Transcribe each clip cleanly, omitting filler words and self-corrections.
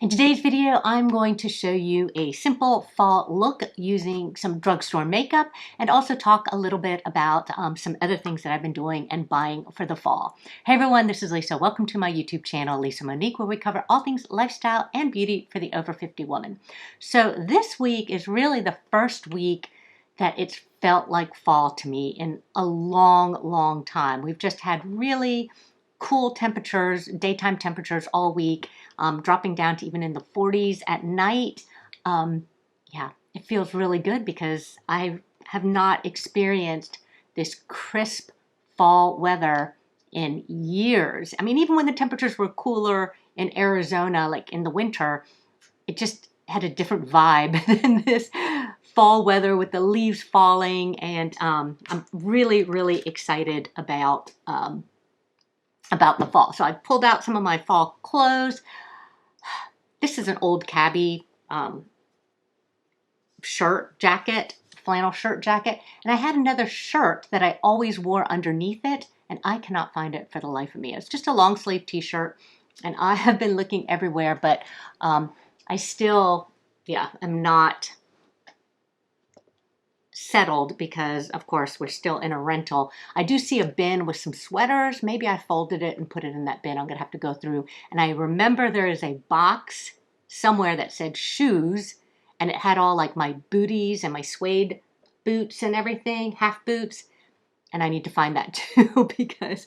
In today's video, I'm going to show you a simple fall look using some drugstore makeup and also talk a little bit about some other things that I've been doing and buying for the fall. Hey everyone, this is Lisa. Welcome to my YouTube channel, Lisa Monique, where we cover all things lifestyle and beauty for the over 50 woman. So this week is really the first week that it's felt like fall to me in a long time. We've just had really cool temperatures, daytime temperatures all week, dropping down to even in the 40s at night. Yeah, it feels really good because I have not experienced this crisp fall weather in years. I mean, even when the temperatures were cooler in Arizona, like in the winter, it just had a different vibe than this fall weather with the leaves falling. And I'm really excited about the fall. So I pulled out some of my fall clothes. This is an old cabbie shirt jacket, flannel shirt jacket. And I had another shirt that I always wore underneath it, and I cannot find it for the life of me. It's just a long sleeve t-shirt, and I have been looking everywhere, but I still, am not settled because, of course, we're still in a rental. I do see a bin with some sweaters. Maybe I folded it and put it in that bin. I'm going to have to go through. And I remember there is a box somewhere that said shoes, and it had all like my booties and my suede boots and everything, half boots. And I need to find that too because,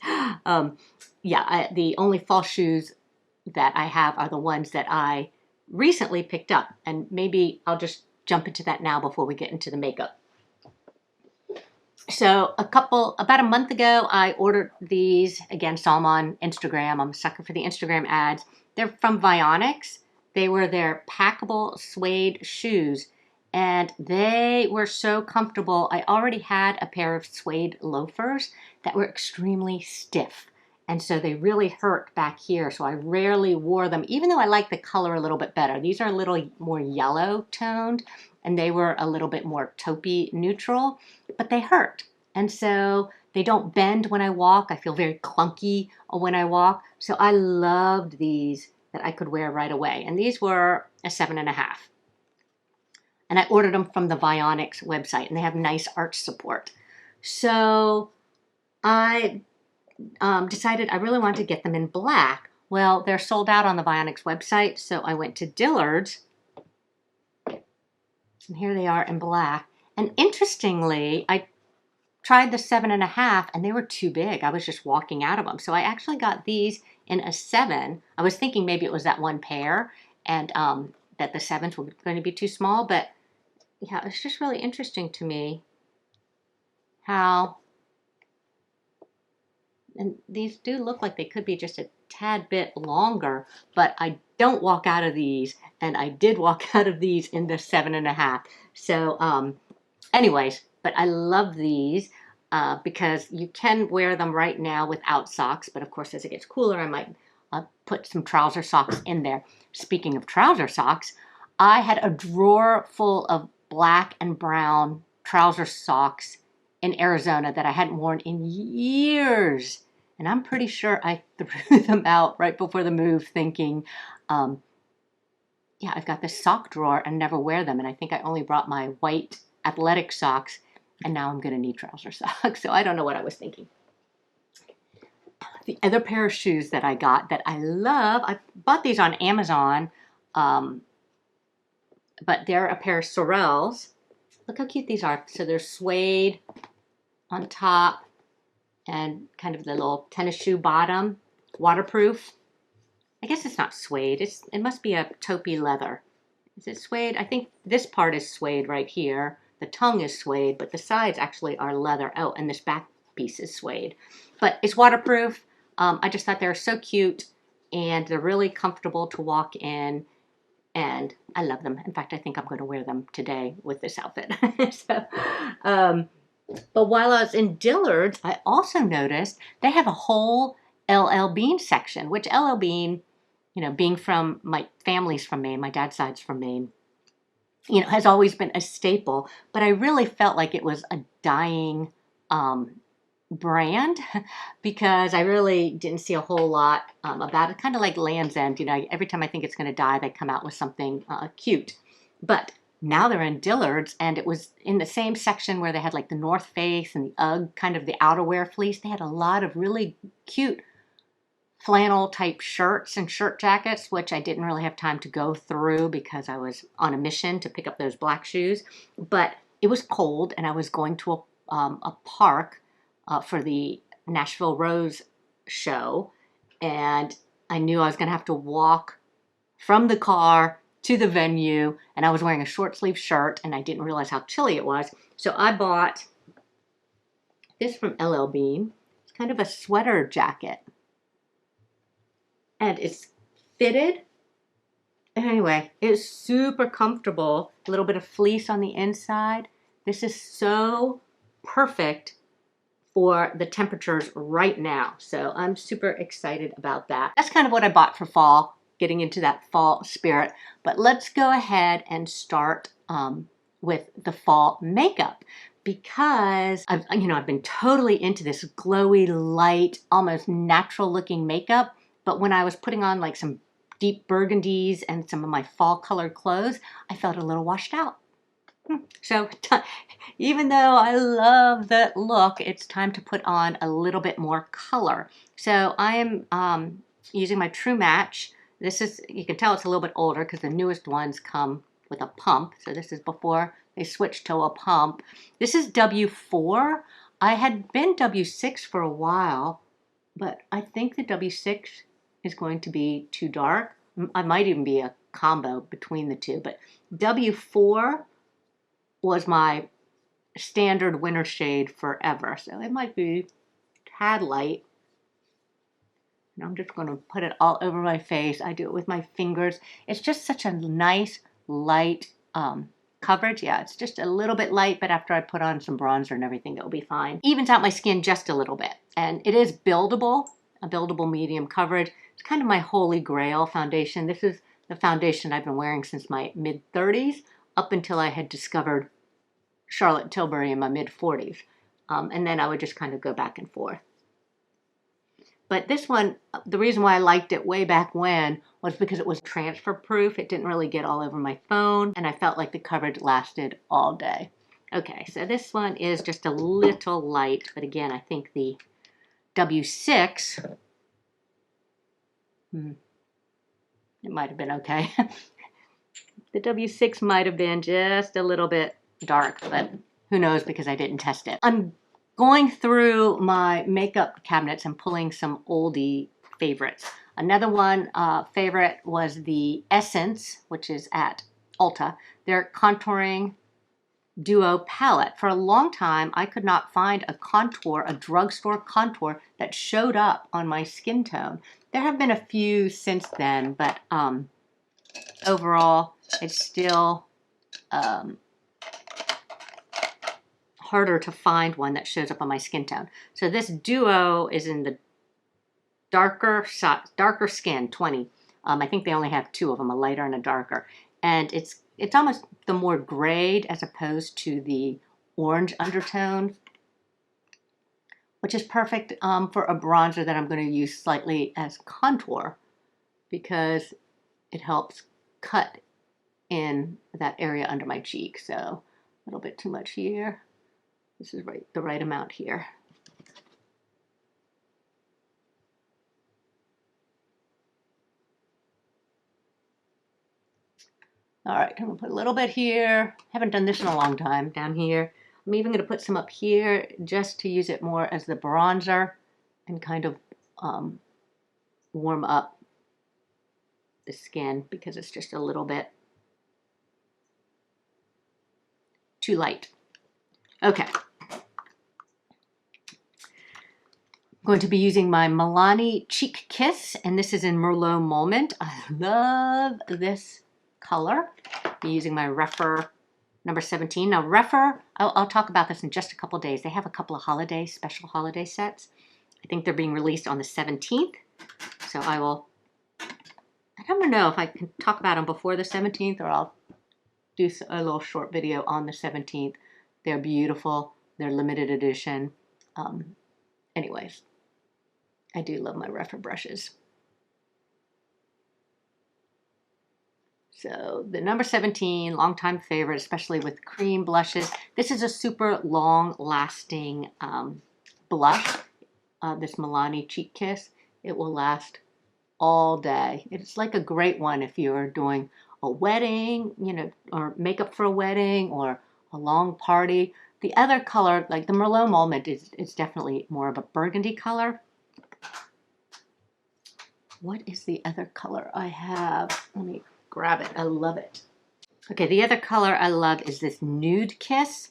the only fall shoes that I have are the ones that I recently picked up. And maybe I'll just jump into that now before we get into the makeup. So about a month ago, I ordered these. Again, saw them on Instagram. I'm a sucker for the Instagram ads. They're from Vionics. They were their packable suede shoes, and they were so comfortable. I already had a pair of suede loafers that were extremely stiff, and so they really hurt back here, so I rarely wore them, even though I like the color a little bit better. These are a little more yellow toned, and they were a little bit more taupey neutral, but they hurt. And so they don't bend when I walk. I feel very clunky when I walk. So I loved these that I could wear right away. And these were a 7.5. And I ordered them from the Vionics website, and they have nice arch support. So I decided I really wanted to get them in black. Well, they're sold out on the Vionics website, so I went to Dillard's. And here they are in black. And interestingly, I tried the 7.5 and they were too big. I was just walking out of them. So I actually got these in a 7. I was thinking maybe it was that one pair and that the 7s were going to be too small. But yeah, it's just really interesting to me how, and these do look like they could be just a tad bit longer, but I don't walk out of these, and I did walk out of these in the 7.5. So anyways, but I love these because you can wear them right now without socks, but of course as it gets cooler I might put some trouser socks in there. Speaking of trouser socks, I had a drawer full of black and brown trouser socks in Arizona that I hadn't worn in years. And I'm pretty sure I threw them out right before the move thinking, I've got this sock drawer and never wear them. And I think I only brought my white athletic socks, and now I'm going to need trouser socks. So I don't know what I was thinking. The other pair of shoes that I got that I love, I bought these on Amazon, but they're a pair of Sorels. Look how cute these are. So they're suede on top and kind of the little tennis shoe bottom, waterproof. I guess it's not suede. It must be a taupey leather. Is it suede? I think this part is suede right here. The tongue is suede, but the sides actually are leather. Oh, and this back piece is suede. But it's waterproof. I just thought they were so cute, and they're really comfortable to walk in, and I love them. In fact, I think I'm going to wear them today with this outfit. But while I was in Dillard's, I also noticed they have a whole LL Bean section, which LL Bean, being from my family's from Maine, my dad's side's from Maine, has always been a staple. But I really felt like it was a dying brand because I really didn't see a whole lot about it. Kind of like Land's End, you know, every time I think it's going to die, they come out with something cute. But now they're in Dillard's, and it was in the same section where they had like the North Face and the UGG, kind of the outerwear fleece. They had a lot of really cute flannel type shirts and shirt jackets, which I didn't really have time to go through because I was on a mission to pick up those black shoes. But it was cold, and I was going to a park for the Nashville Rose show, and I knew I was going to have to walk from the car to the venue, and I was wearing a short sleeve shirt, and I didn't realize how chilly it was. So I bought this from LL Bean. It's kind of a sweater jacket, and it's fitted. Anyway, it's super comfortable. A little bit of fleece on the inside. This is so perfect for the temperatures right now. So I'm super excited about that. That's kind of what I bought for fall, getting into that fall spirit. But let's go ahead and start with the fall makeup, because I've been totally into this glowy, light, almost natural looking makeup. But when I was putting on like some deep burgundies and some of my fall colored clothes, I felt a little washed out. So even though I love that look, it's time to put on a little bit more color. So I am using my True Match. This is, you can tell it's a little bit older because the newest ones come with a pump. So this is before they switched to a pump. This is W4. I had been W6 for a while, but I think the W6 is going to be too dark. I might even be a combo between the two, but W4 was my standard winter shade forever. So it might be tad light. And I'm just going to put it all over my face. I do it with my fingers. It's just such a nice, light coverage. Yeah, it's just a little bit light, but after I put on some bronzer and everything, it'll be fine. Evens out my skin just a little bit. And it is buildable, a buildable medium coverage. It's kind of my holy grail foundation. This is the foundation I've been wearing since my mid-30s, up until I had discovered Charlotte Tilbury in my mid-40s. And then I would just kind of go back and forth. But this one, the reason why I liked it way back when was because it was transfer proof. It didn't really get all over my phone, and I felt like the coverage lasted all day. Okay, so this one is just a little light, but again, I think the W6, it might have been okay. The W6 might have been just a little bit dark, but who knows because I didn't test it. I'm going through my makeup cabinets and pulling some oldie favorites. Another one favorite was the Essence, which is at Ulta. Their Contouring Duo palette. For a long time, I could not find a contour, a drugstore contour that showed up on my skin tone. There have been a few since then, but overall, it's still harder to find one that shows up on my skin tone. So this Duo is in the darker skin, 20. I think they only have two of them, a lighter and a darker. And it's almost the more grayed as opposed to the orange undertone, which is perfect for a bronzer that I'm going to use slightly as contour because it helps cut in that area under my cheek. So a little bit too much here. This is the right amount here. All right, I'm gonna put a little bit here. Haven't done this in a long time, down here. I'm even gonna put some up here just to use it more as the bronzer and kind of warm up the skin because it's just a little bit too light. Okay. I'm going to be using my Milani Cheek Kiss, and this is in Merlot Moment. I love this color. I'm using my Rephr number 17. Now Rephr, I'll talk about this in just a couple days. They have a couple of special holiday sets. I think they're being released on the 17th. So I don't know if I can talk about them before the 17th or I'll do a little short video on the 17th. They're beautiful. They're limited edition. anyways, I do love my Refer brushes. So the number 17, longtime favorite, especially with cream blushes. This is a super long-lasting blush. This Milani Cheek Kiss. It will last all day. It's like a great one if you're doing a wedding, you know, or makeup for a wedding or a long party. The other color, like the Merlot Moment, is definitely more of a burgundy color. What is the other color I have? Let me grab it. I love it. Okay, the other color I love is this Nude Kiss.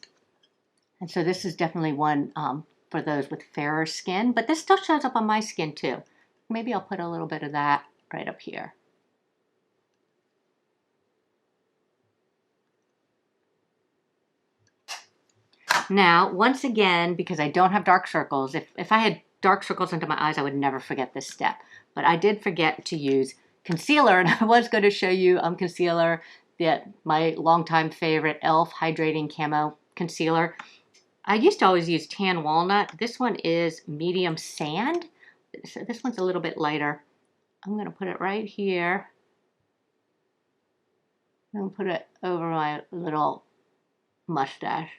And so this is definitely one for those with fairer skin, but this still shows up on my skin too. Maybe I'll put a little bit of that right up here. Now, once again, because I don't have dark circles, if I had dark circles under my eyes, I would never forget this step. But I did forget to use concealer, and I was going to show you concealer, my longtime favorite e.l.f. Hydrating Camo Concealer. I used to always use Tan Walnut. This one is Medium Sand. So this one's a little bit lighter. I'm going to put it right here. I'm going to put it over my little mustache.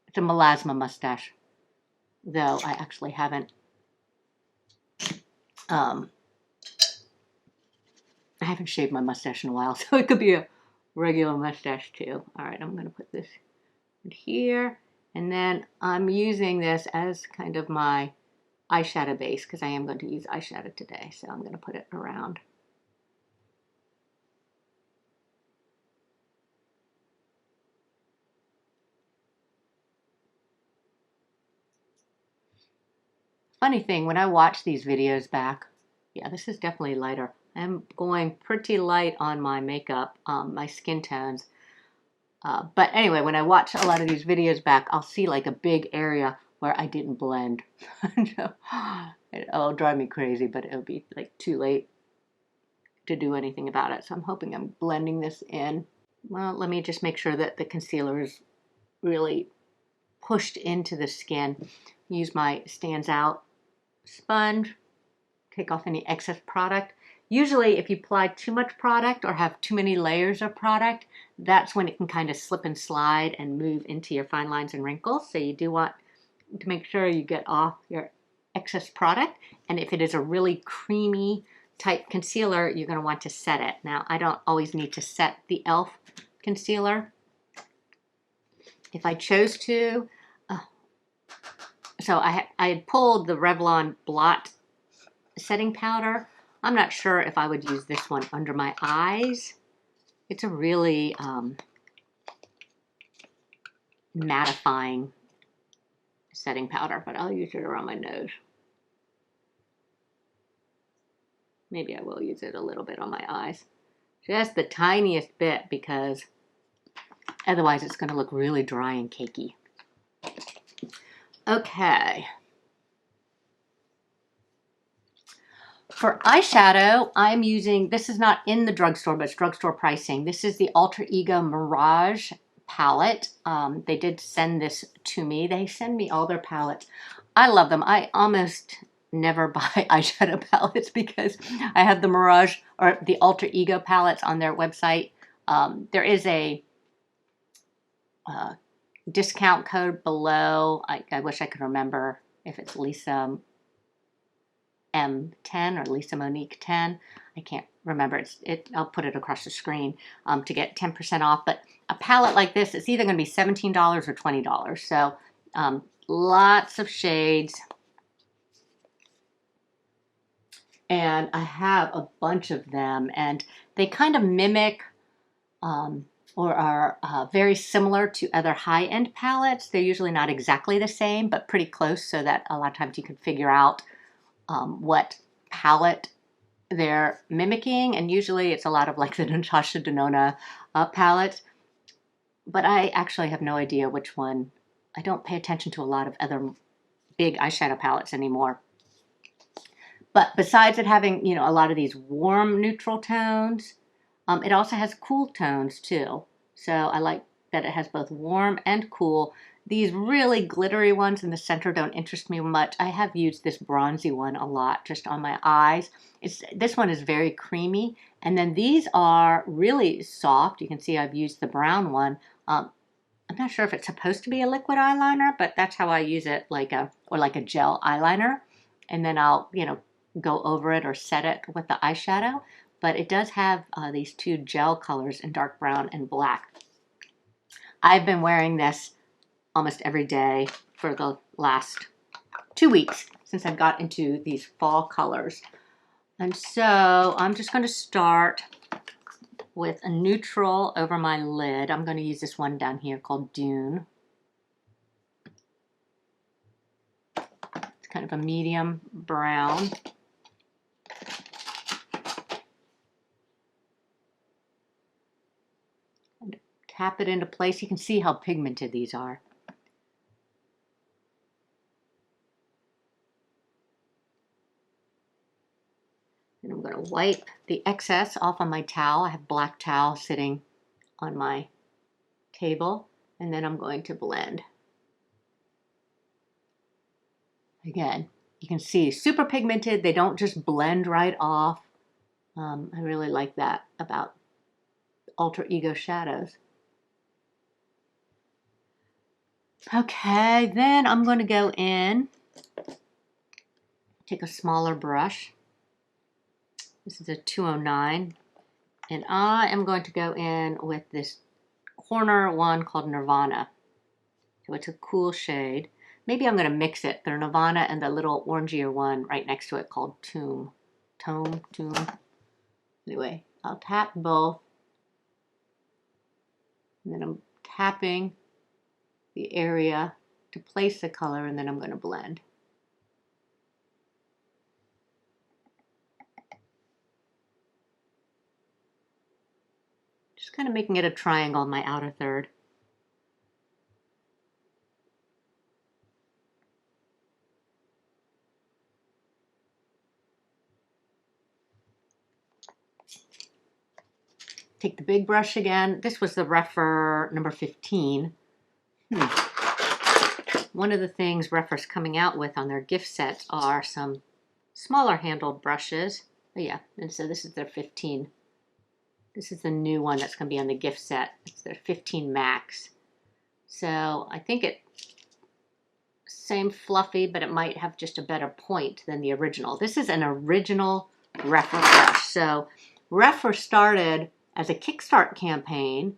It's a melasma mustache, though I actually haven't. I haven't shaved my mustache in a while, so it could be a regular mustache too. All right, I'm going to put this in here, and then I'm using this as kind of my eyeshadow base because I am going to use eyeshadow today, so I'm going to put it around. Funny thing, when I watch these videos back, yeah, this is definitely lighter. I'm going pretty light on my makeup, my skin tones. But anyway, when I watch a lot of these videos back, I'll see like a big area where I didn't blend. It'll drive me crazy, but it'll be like too late to do anything about it. So I'm hoping I'm blending this in. Well, let me just make sure that the concealer is really pushed into the skin. Use my Stands Out sponge, take off any excess product. Usually if you apply too much product or have too many layers of product, that's when it can kind of slip and slide and move into your fine lines and wrinkles. So you do want to make sure you get off your excess product. And if it is a really creamy type concealer, you're going to want to set it. Now, I don't always need to set the e.l.f. concealer. If I chose to, so I had pulled the Revlon Blot setting powder. I'm not sure if I would use this one under my eyes. It's a really mattifying setting powder, but I'll use it around my nose. Maybe I will use it a little bit on my eyes. Just the tiniest bit, because otherwise it's going to look really dry and cakey. Okay. For eyeshadow, I'm using, this is not in the drugstore, but it's drugstore pricing. This is the Alter Ego Mirage palette. They did send this to me. They send me all their palettes. I love them. I almost never buy eyeshadow palettes because I have the Mirage or the Alter Ego palettes on their website. There is a discount code below. I wish I could remember if it's Lisa M10 or Lisa Monique 10. I can't remember. I'll put it across the screen to get 10% off. But a palette like this, it's either going to be $17 or $20. So lots of shades. And I have a bunch of them. And they kind of mimic or are very similar to other high-end palettes. They're usually not exactly the same, but pretty close, so that a lot of times you can figure out what palette they're mimicking. And usually it's a lot of like the Natasha Denona palette. But I actually have no idea which one. I don't pay attention to a lot of other big eyeshadow palettes anymore. But besides it having, you know, a lot of these warm neutral tones, it also has cool tones too. So I like that it has both warm and cool. These really glittery ones in the center don't interest me much. I have used this bronzy one a lot just on my eyes. This one is very creamy. And then these are really soft. You can see I've used the brown one. I'm not sure if it's supposed to be a liquid eyeliner, but that's how I use it, like a gel eyeliner. And then I'll, go over it or set it with the eyeshadow. But it does have these two gel colors in dark brown and black. I've been wearing this almost every day for the last 2 weeks since I've got into these fall colors. And so I'm just going to start with a neutral over my lid. I'm going to use this one down here called Dune. It's kind of a medium brown. And tap it into place. You can see how pigmented these are. And I'm going to wipe the excess off on my towel. I have black towel sitting on my table. And then I'm going to blend. Again, you can see super pigmented. They don't just blend right off. I really like that about Alter Ego shadows. Okay, then I'm going to go in, take a smaller brush. This is a 209. And I am going to go in with this corner one called Nirvana. So it's a cool shade. Maybe I'm going to mix it, the Nirvana and the little orangier one right next to it called Tomb. Anyway, I'll tap both. And then I'm tapping the area to place the color, and then I'm going to blend. Just kind of making it a triangle in my outer third. Take the big brush again. This was the Refer number 15. One of the things Refer's coming out with on their gift sets are some smaller handled brushes. Oh yeah, and so this is their 15. This is the new one that's going to be on the gift set. It's their 15 Max. So I think it same fluffy, but it might have just a better point than the original. This is an original Refer brush. So Refer started as a Kickstart campaign,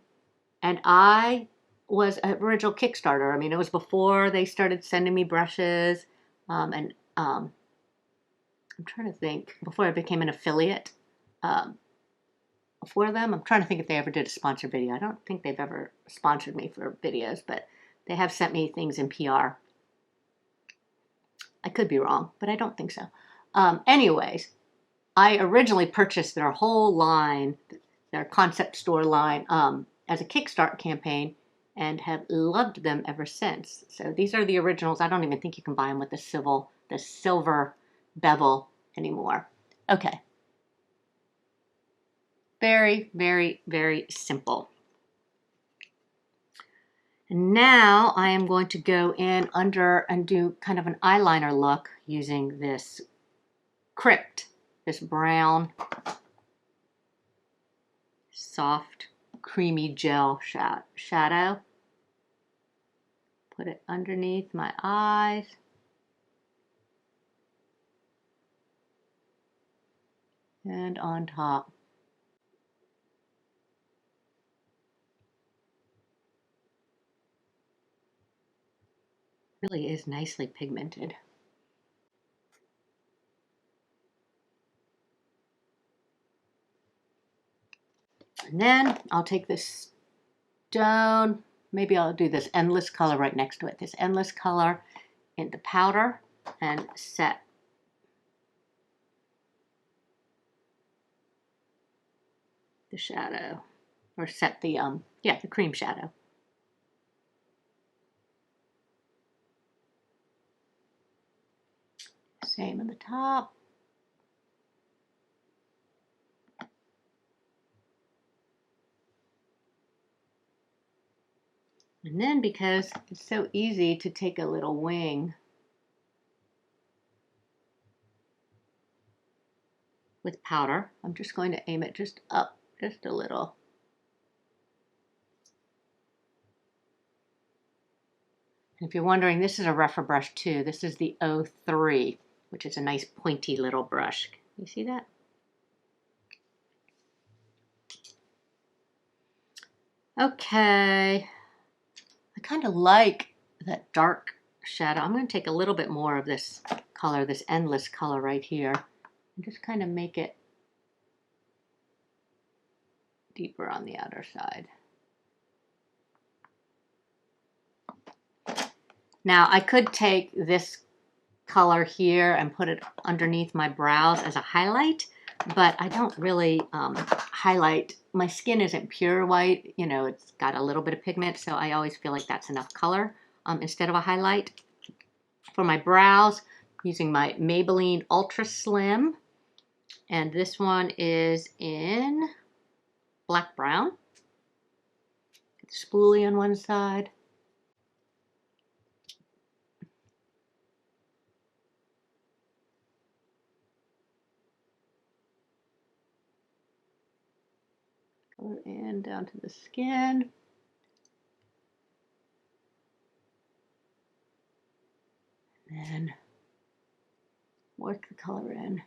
and I was an original Kickstarter. I mean, it was before they started sending me brushes, and I'm trying to think, before I became an affiliate for them. I'm trying to think if they ever did a sponsored video. I don't think they've ever sponsored me for videos, but they have sent me things in PR. I could be wrong, but I don't think so. Anyways, I originally purchased their whole line, their concept store line, as a Kickstart campaign, and have loved them ever since. So these are the originals. I don't even think you can buy them with the silver bevel anymore. Okay. Very, very, very simple. And now I am going to go in under and do kind of an eyeliner look using this Crypt, this brown, soft, creamy gel shadow. Put it underneath my eyes. And on top. Really is nicely pigmented. And then I'll take this stone, maybe I'll do this endless color right next to it, this endless color in the powder, and set the shadow, or set the the cream shadow. Same on the top. And then because it's so easy to take a little wing with powder, I'm just going to aim it just up, just a little. And if you're wondering, this is a rougher brush too. This is the 03, which is a nice pointy little brush. You see that? Okay. I kind of like that dark shadow. I'm going to take a little bit more of this color, this endless color right here, and just kind of make it deeper on the outer side. Now I could take this color here and put it underneath my brows as a highlight, but I don't really highlight. My skin isn't pure white, you know, it's got a little bit of pigment, so I always feel like that's enough color instead of a highlight. For my brows, using my Maybelline Ultraslim, and this one is in black brown. Spoolie on one side. Color in down to the skin. And work the color in.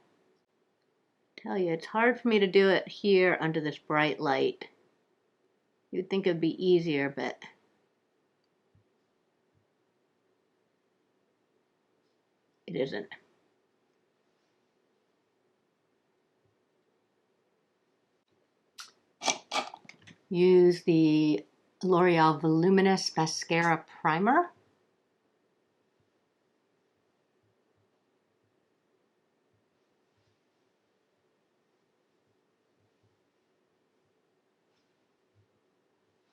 Tell you, it's hard for me to do it here under this bright light. You'd think it'd be easier, but it isn't. Use the L'Oreal Voluminous Mascara Primer.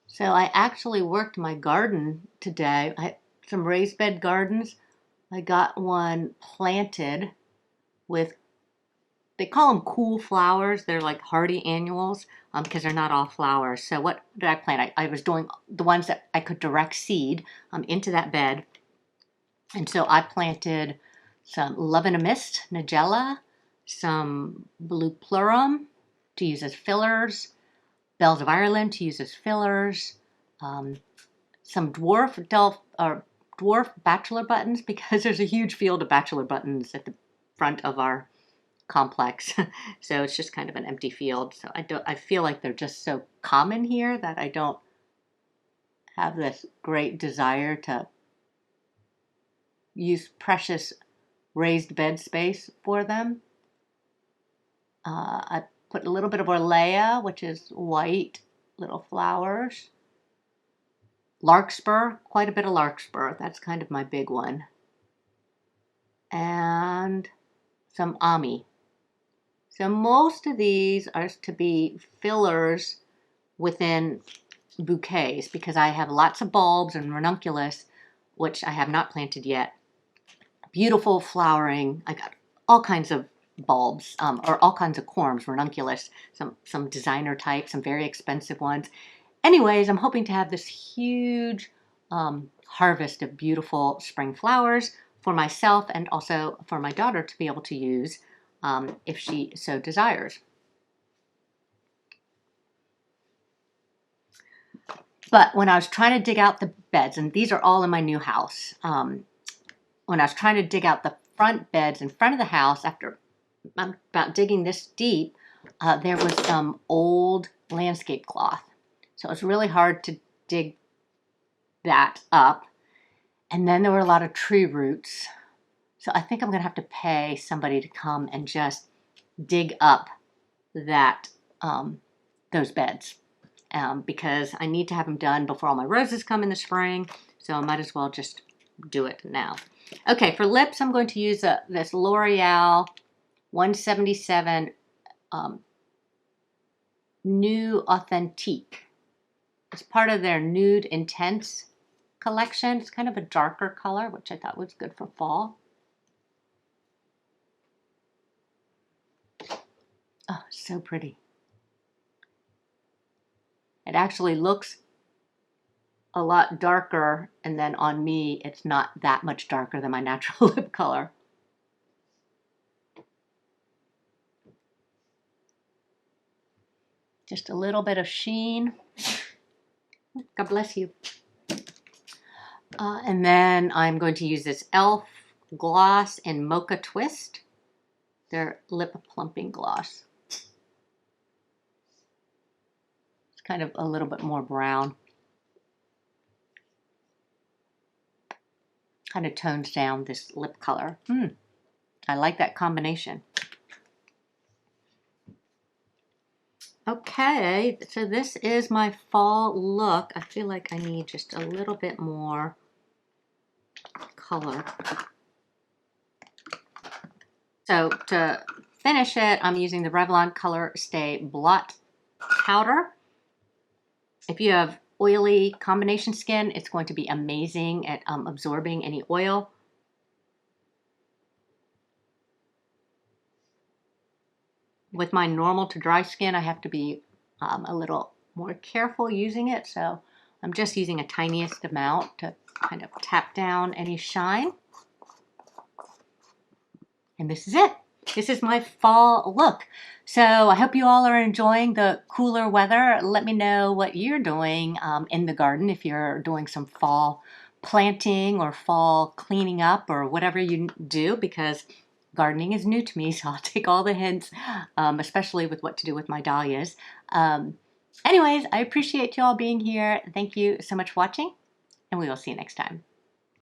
So I actually worked my garden today. I had some raised bed gardens. I got one planted with, they call them cool flowers. They're like hardy annuals because they're not all flowers. So what did I plant? I was doing the ones that I could direct seed into that bed. And so I planted some Love in a Mist, Nigella, some Blue Plurum to use as fillers, Bells of Ireland to use as fillers, some dwarf bachelor buttons because there's a huge field of bachelor buttons at the front of our complex. So it's just kind of an empty field. So I feel like they're just so common here that I don't have this great desire to use precious raised bed space for them. I put a little bit of Orlea, which is white little flowers. Larkspur, quite a bit of larkspur. That's kind of my big one. And some Ami. So most of these are to be fillers within bouquets because I have lots of bulbs and ranunculus, which I have not planted yet. Beautiful flowering. I got all kinds of bulbs or all kinds of corms, ranunculus, some designer type, some very expensive ones. Anyways, I'm hoping to have this huge harvest of beautiful spring flowers for myself and also for my daughter to be able to use if she so desires. But when I was trying to dig out the beds, and these are all in my new house, when I was trying to dig out the front beds in front of the house, after about digging this deep, there was some old landscape cloth. So it was really hard to dig that up. And then there were a lot of tree roots. So I think I'm going to have to pay somebody to come and just dig up that those beds because I need to have them done before all my roses come in the spring. So I might as well just do it now. Okay, for lips, I'm going to use this L'Oreal 177 New Authentique. It's part of their Nude Intense collection. It's kind of a darker color, which I thought was good for fall. Oh, so pretty. It actually looks a lot darker, and then on me it's not that much darker than my natural lip color. Just a little bit of sheen. God bless you. And then I'm going to use this e.l.f. gloss in Mocha Twist. Their lip plumping gloss. It's kind of a little bit more brown. Kind of tones down this lip color. I like that combination. Okay, so this is my fall look. I feel like I need just a little bit more color. So to finish it, I'm using the Revlon Colorstay Blot Powder. If you have oily combination skin, it's going to be amazing at absorbing any oil. With my normal to dry skin, I have to be a little more careful using it. So I'm just using a tiniest amount to kind of tap down any shine. And this is it. This is my fall look. So I hope you all are enjoying the cooler weather. Let me know what you're doing in the garden, if you're doing some fall planting or fall cleaning up or whatever you do, because gardening is new to me, so I'll take all the hints, especially with what to do with my dahlias. Anyways, I appreciate you all being here. Thank you so much for watching, and we will see you next time.